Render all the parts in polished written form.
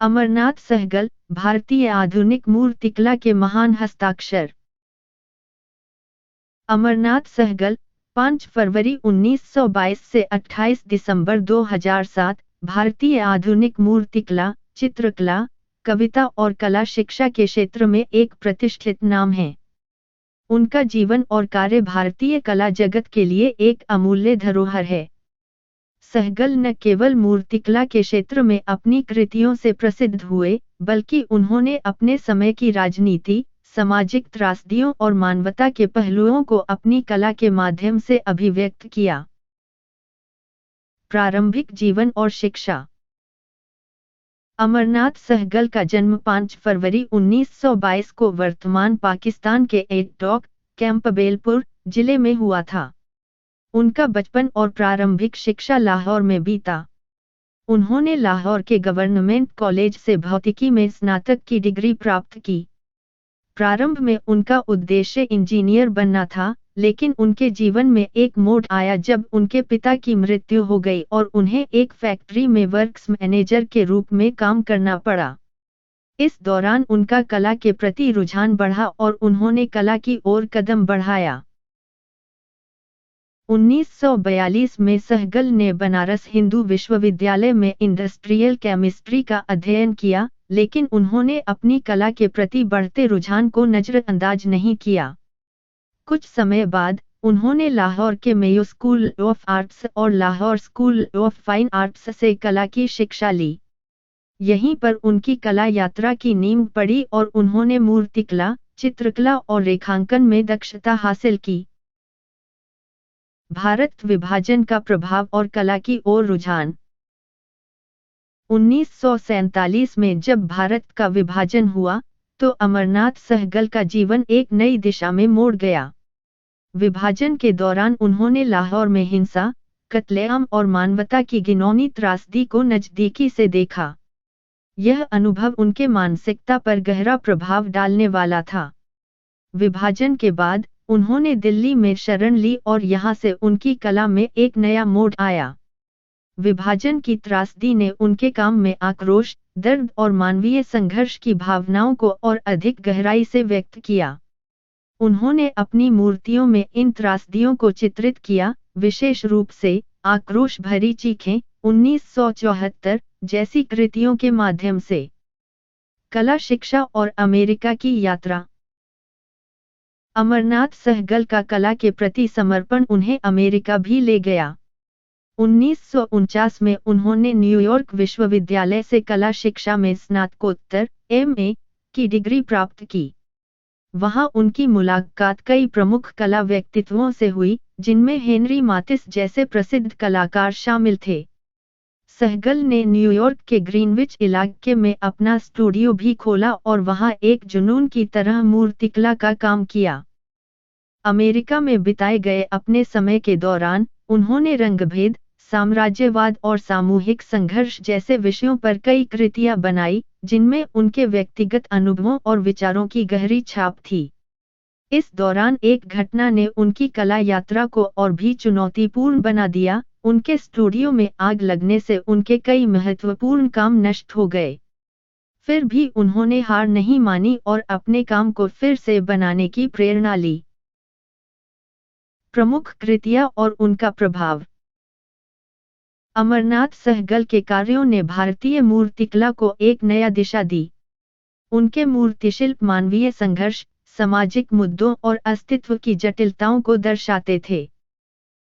अमरनाथ सहगल, भारतीय आधुनिक मूर्तिकला के महान हस्ताक्षर। अमरनाथ सहगल, 5 फरवरी 1922 से 28 दिसंबर 2007, भारतीय आधुनिक मूर्तिकला, चित्रकला, कविता और कला शिक्षा के क्षेत्र में एक प्रतिष्ठित नाम है। उनका जीवन और कार्य भारतीय कला जगत के लिए एक अमूल्य धरोहर है। सहगल न केवल मूर्तिकला के क्षेत्र में अपनी कृतियों से प्रसिद्ध हुए, बल्कि उन्होंने अपने समय की राजनीति, सामाजिक त्रासदियों और मानवता के पहलुओं को अपनी कला के माध्यम से अभिव्यक्त किया। प्रारंभिक जीवन और शिक्षा। अमरनाथ सहगल का जन्म 5 फरवरी 1922 को वर्तमान पाकिस्तान के एटटॉक, कैंपबेलपुर जिले में हुआ था। उनका बचपन और प्रारंभिक शिक्षा लाहौर में बीता। उन्होंने लाहौर के गवर्नमेंट कॉलेज से भौतिकी में स्नातक की डिग्री प्राप्त की। प्रारंभ में उनका उद्देश्य इंजीनियर बनना था, लेकिन उनके जीवन में एक मोड़ आया जब उनके पिता की मृत्यु हो गई और उन्हें एक फैक्ट्री में वर्क्स मैनेजर के रूप में काम करना पड़ा। इस दौरान उनका कला के प्रति रुझान बढ़ा और उन्होंने कला की ओर कदम बढ़ाया। 1942 में सहगल ने बनारस हिंदू विश्वविद्यालय में इंडस्ट्रियल केमिस्ट्री का अध्ययन किया, लेकिन उन्होंने अपनी कला के प्रति बढ़ते रुझान को नजरअंदाज नहीं किया। कुछ समय बाद, उन्होंने लाहौर के मेयो स्कूल ऑफ आर्ट्स और Lahore school of fine arts से कला की शिक्षा ली। यहीं पर उनकी कला यात्रा की नींव पड़ी और उन्होंने मूर्तिकला, चित्रकला और रेखांकन में दक्षता हासिल की। भारत विभाजन का प्रभाव और कला की ओर रुझान। 1947 में जब भारत का विभाजन हुआ, तो अमरनाथ सहगल का जीवन एक नई दिशा में मोड़ गया। विभाजन के दौरान उन्होंने लाहौर में हिंसा, कत्लेआम और मानवता की घिनौनी त्रासदी को नज़दीकी से देखा। यह अनुभव उनके मानसिकता पर गहरा प्रभाव डालने वाला था। विभाजन के बाद, उन्होंने दिल्ली में शरण ली और यहाँ से उनकी कला में एक नया मोड़ आया। विभाजन की त्रासदी ने उनके काम में आक्रोश, दर्द और मानवीय संघर्ष की भावनाओं को और अधिक गहराई से व्यक्त किया। उन्होंने अपनी मूर्तियों में इन त्रासदियों को चित्रित किया, विशेष रूप से आक्रोश भरी चीखें 1974 जैसी कृतियों के माध्यम से। कला शिक्षा और अमेरिका की यात्रा। अमरनाथ सहगल का कला के प्रति समर्पण उन्हें अमेरिका भी ले गया। 1949 में उन्होंने न्यूयॉर्क विश्वविद्यालय से कला शिक्षा में स्नातकोत्तर (MA) की डिग्री प्राप्त की। वहां उनकी मुलाकात कई प्रमुख कला व्यक्तित्वों से हुई, जिनमें हेनरी मातिस जैसे प्रसिद्ध कलाकार शामिल थे। सहगल ने न्यूयॉर्क के ग्रीनविच इलाके में अपना स्टूडियो भी खोला और वहां एक जुनून की तरह मूर्तिकला का काम किया। अमेरिका में बिताए गए अपने समय के दौरान, उन्होंने रंगभेद, साम्राज्यवाद और सामूहिक संघर्ष जैसे विषयों पर कई कृतियां बनाई, जिनमें उनके व्यक्तिगत अनुभवों और विचारों की गहरी छाप थी। इस दौरान एक घटना ने उनकी कला यात्रा को और भी चुनौतीपूर्ण बना दिया। उनके स्टूडियो में आग लगने से उनके कई महत्वपूर्ण काम नष्ट हो गए। फिर भी उन्होंने हार नहीं मानी और अपने काम को फिर से बनाने की प्रेरणा ली। प्रमुख कृतियां और उनका प्रभाव। अमरनाथ सहगल के कार्यों ने भारतीय मूर्तिकला को एक नया दिशा दी। उनके मूर्तिशिल्प मानवीय संघर्ष, सामाजिक मुद्दों और अस्तित्व की जटिलताओं को दर्शाते थे।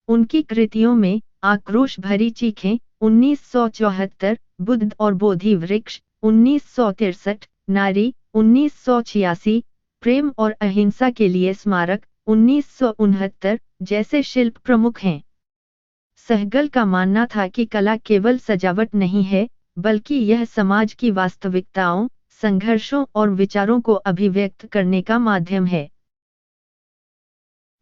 उनकी कृतियों में आक्रोश भरी चीखें 1974, बुद्ध और बोधि वृक्ष 1963, नारी 1986, प्रेम और अहिंसा के लिए स्मारक 1969 जैसे शिल्प प्रमुख हैं। सहगल का मानना था कि कला केवल सजावट नहीं है, बल्कि यह समाज की वास्तविकताओं, संघर्षों और विचारों को अभिव्यक्त करने का माध्यम है।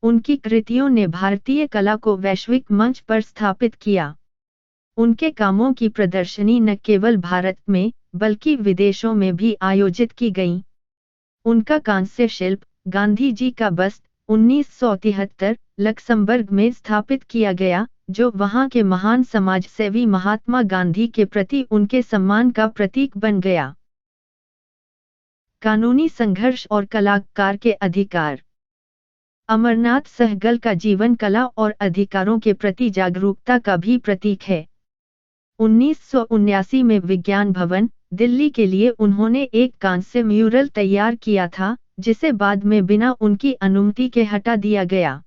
उनकी कृतियों ने भारतीय कला को वैश्विक मंच पर स्थापित किया। उनके कामों की प्रदर्शनी न केवल भारत में, बल्कि विदेशों में भी आयोजित की गई। उनका कांस्य शिल्प, गांधी जी का बस्त 1973, लक्समबर्ग में स्थापित किया गया, जो वहां के महान समाजसेवी महात्मा गांधी के प्रति उनके सम्मान का प्रतीक बन गया। कानूनी संघर्ष और कलाकार के अधिकार। अमरनाथ सहगल का जीवन कला और अधिकारों के प्रति जागरूकता का भी प्रतीक है। 1979 में विज्ञान भवन, दिल्ली के लिए उन्होंने एक कांस्य म्यूरल तैयार किया था, जिसे बाद में बिना उनकी अनुमति के हटा दिया गया।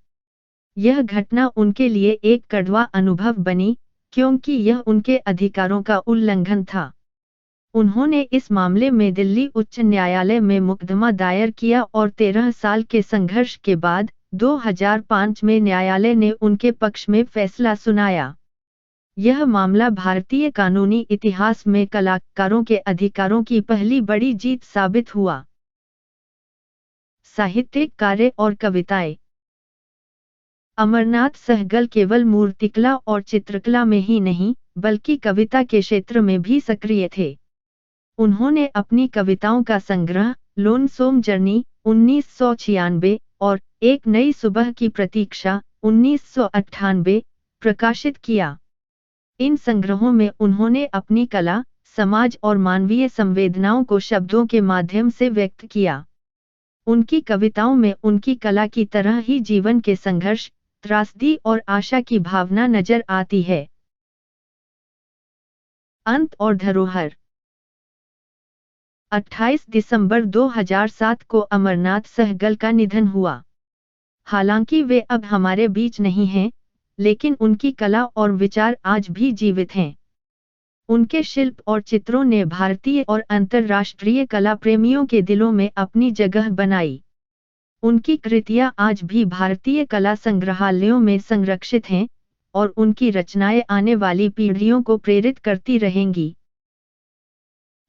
यह घटना उनके लिए एक कड़वा अनुभव बनी, क्योंकि यह उनके अधिकारों का उल्लंघन था। उन्होंने इस मामले में दिल्ली उच्च न्यायालय में मुकदमा दायर किया और 13 साल के संघर्ष के बाद 2005 में न्यायालय ने उनके पक्ष में फैसला सुनाया। यह मामला भारतीय कानूनी इतिहास में कलाकारों के अधिकारों की पहली बड़ी जीत साबित हुआ। साहित्यिक कार्य और कविताएं। अमरनाथ सहगल केवल मूर्तिकला और चित्रकला में ही नहीं, बल्कि कविता के क्षेत्र में भी सक्रिय थे। उन्होंने अपनी कविताओं का संग्रह लोनसोम जर्नी 1996 और एक नई सुबह की प्रतीक्षा 1998 प्रकाशित किया। इन संग्रहों में उन्होंने अपनी कला, समाज और मानवीय संवेदनाओं को शब्दों के माध्यम से व्यक्त किया। उनकी कविताओं में उनकी कला की तरह ही जीवन के संघर्ष, त्रासदी और आशा की भावना नजर आती है। अंत और धरोहर। 28 दिसंबर 2007 को अमरनाथ सहगल का निधन हुआ। हालांकि वे अब हमारे बीच नहीं हैं, लेकिन उनकी कला और विचार आज भी जीवित हैं। उनके शिल्प और चित्रों ने भारतीय और अंतर्राष्ट्रीय कला प्रेमियों के दिलों में अपनी जगह बनाई। उनकी कृतियां आज भी भारतीय कला संग्रहालयों में संरक्षित हैं, और उनकी रचनाएं आने वाली पीढ़ियों को प्रेरित करती रहेंगी।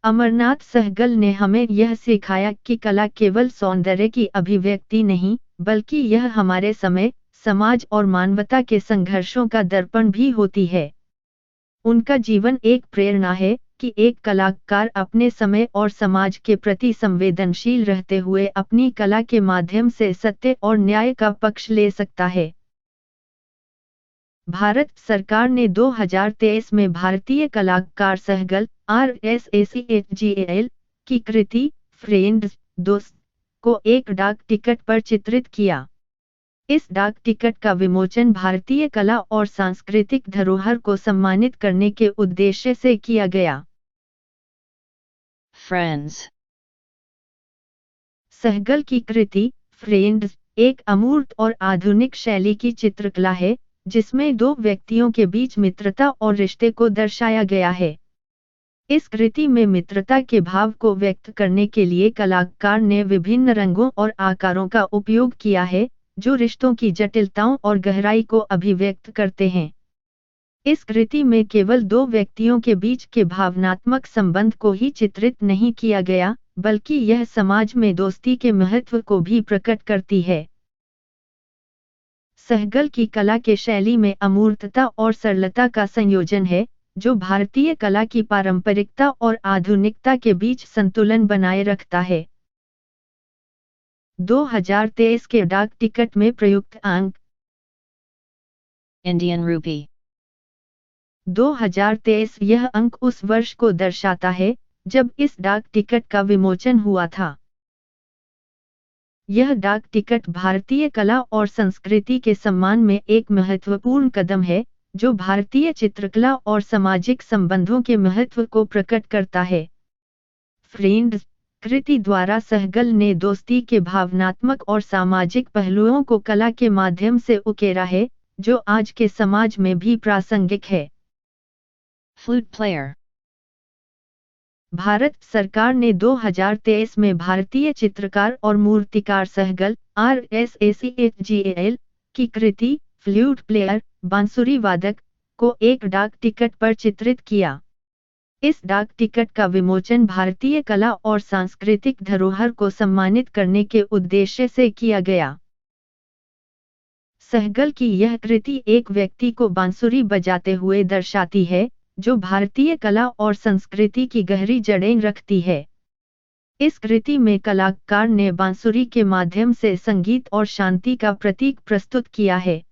अमरनाथ सहगल ने हमें यह सिखाया कि कला केवल सौंदर्य की अभिव्यक्ति नहीं, बल्कि यह हमारे समय, समाज और मानवता के संघर्षों का दर्पण भी होती है। उनका जीवन एक प्रेरणा है कि एक कलाकार अपने समय और समाज के प्रति संवेदनशील रहते हुए अपनी कला के माध्यम से सत्य और न्याय का पक्ष ले सकता है। भारत सरकार ने 2023 में भारतीय कलाकार सहगल RSACHGAL की कृति फ्रेंड्स दोस्त को एक डाक टिकट पर चित्रित किया। इस डाक टिकट का विमोचन भारतीय कला और सांस्कृतिक धरोहर को सम्मानित करने के उद्देश्य से किया गया। Friends। सहगल की कृति फ्रेंड्स एक अमूर्त और आधुनिक शैली की चित्रकला है, जिसमें दो व्यक्तियों के बीच मित्रता और रिश्ते को दर्शाया गया है। इस कृति में मित्रता के भाव को व्यक्त करने के लिए कलाकार ने विभिन्न रंगों और आकारों का उपयोग किया है, जो रिश्तों की जटिलताओं और गहराई को अभिव्यक्त करते हैं। इस कृति में केवल दो व्यक्तियों के बीच के भावनात्मक संबंध को ही चित्रित नहीं किया गया, बल्कि यह समाज में दोस्ती के महत्व को भी प्रकट करती है। सहगल की कला के शैली में अमूर्तता और सरलता का संयोजन है, जो भारतीय कला की पारंपरिकता और आधुनिकता के बीच संतुलन बनाए रखता है। 2023 के डाक टिकट में प्रयुक्त अंक Indian Rupee। 2023 यह अंक उस वर्ष को दर्शाता है जब इस डाक टिकट का विमोचन हुआ था। यह डाक टिकट भारतीय कला और संस्कृति के सम्मान में एक महत्वपूर्ण कदम है, जो भारतीय चित्रकला और सामाजिक संबंधों के महत्व को प्रकट करता है। फ्रेंड्स कृति द्वारा सहगल ने दोस्ती के भावनात्मक और सामाजिक पहलुओं को कला के माध्यम से उकेरा है, जो आज के समाज में भी प्रासंगिक है। Flute player। भारत सरकार ने 2023 में भारतीय चित्रकार और मूर्तिकार सहगल RSACHGAL की कृति फ्लूट प्लेयर बांसुरी वादक को एक डाक टिकट पर चित्रित किया। इस डाक टिकट का विमोचन भारतीय कला और सांस्कृतिक धरोहर को सम्मानित करने के उद्देश्य से किया गया। सहगल की यह कृति एक व्यक्ति को बांसुरी बजाते हुए दर्शाती है, जो भारतीय कला और संस्कृति की गहरी जड़ें रखती है। इस कृति में कलाकार ने बांसुरी के माध्यम से संगीत और शांति का प्रतीक प्रस्तुत किया है।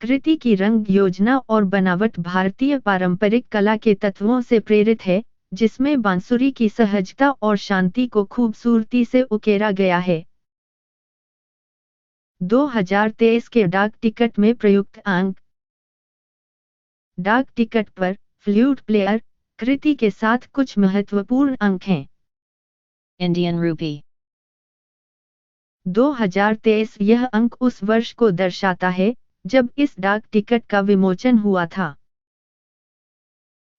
कृति की रंग योजना और बनावट भारतीय पारंपरिक कला के तत्वों से प्रेरित है, जिसमें बांसुरी की सहजता और शांति को खूबसूरती से उकेरा गया है। 2023 के डाक टिकट में प्रयुक्त अंक। डाक टिकट पर फ्लूट प्लेयर कृति के साथ कुछ महत्वपूर्ण अंक हैं। Indian rupee. 2023 यह अंक उस वर्ष को दर्शाता है जब इस डाक टिकट का विमोचन हुआ था।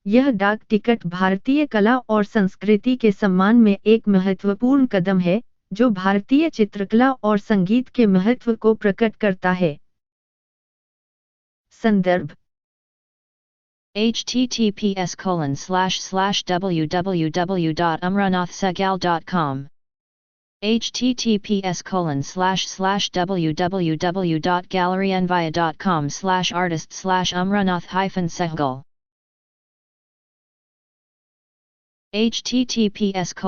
यह डाक टिकट भारतीय कला और संस्कृति के सम्मान में एक महत्वपूर्ण कदम है, जो भारतीय चित्रकला और संगीत के महत्व को प्रकट करता है। संदर्भ https://www.amranathsegal.com https://www.galleryenvia.com/artist/amranath-sehgal https://